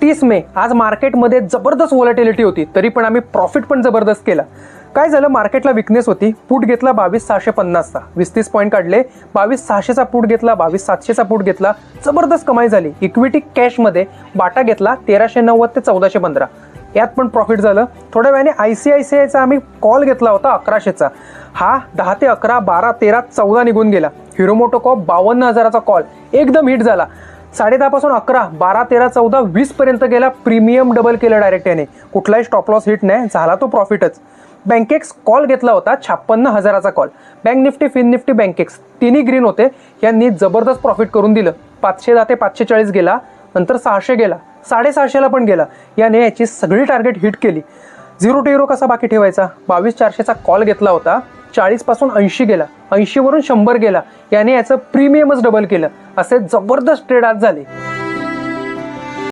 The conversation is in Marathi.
30 मे आज मार्केटमध्ये जबरदस्त व्हॉलॅटिलिटी होती, तरी पण आम्ही प्रॉफिट पण जबरदस्त केला. काय झालं, मार्केटला विकनेस होती. पुट घेतला 22,650चा, 20-30 पॉईंट काढले. 22,600चा पुट घेतला, 22,700चा पुट घेतला, जबरदस्त कमाई झाली. इक्विटी कॅशमध्ये बाटा घेतला 1390 ते 1415, यात पण प्रॉफिट झालं. थोड्या वेळाने ICICIचा आम्ही कॉल घेतला होता 1100चा, हा 10 ते 11, 12, 13, 14 निघून गेला. हिरो मोटोकॉर्प 52,000चा कॉल एकदम हिट झाला. 10:30 पासून 11, 12, 13, 14, 20 पर्यंत गेला. प्रीमियम डबल केलं डायरेक्ट याने, कुठलाही स्टॉप लॉस हिट नाही झाला, तो प्रॉफिटच. बँकेक्स कॉल घेतला होता 56,000चा call. Bank Nifty, Fin Nifty, Bankex तिन्ही ग्रीन होते. यांनी जबरदस्त प्रॉफिट करून दिलं. 510 ते 540 गेला, नंतर 600 गेला, 650ला पण गेला. याने याची सगळी टार्गेट हिट केली. 0 to Hero कसा बाकी ठेवायचा, 22,400चा कॉल घेतला होता, 40 पासून 80 गेला, 80 वरून 100 गेला. याने याचं प्रीमियमच डबल केलं. असे जबरदस्त ट्रेड आज झाले.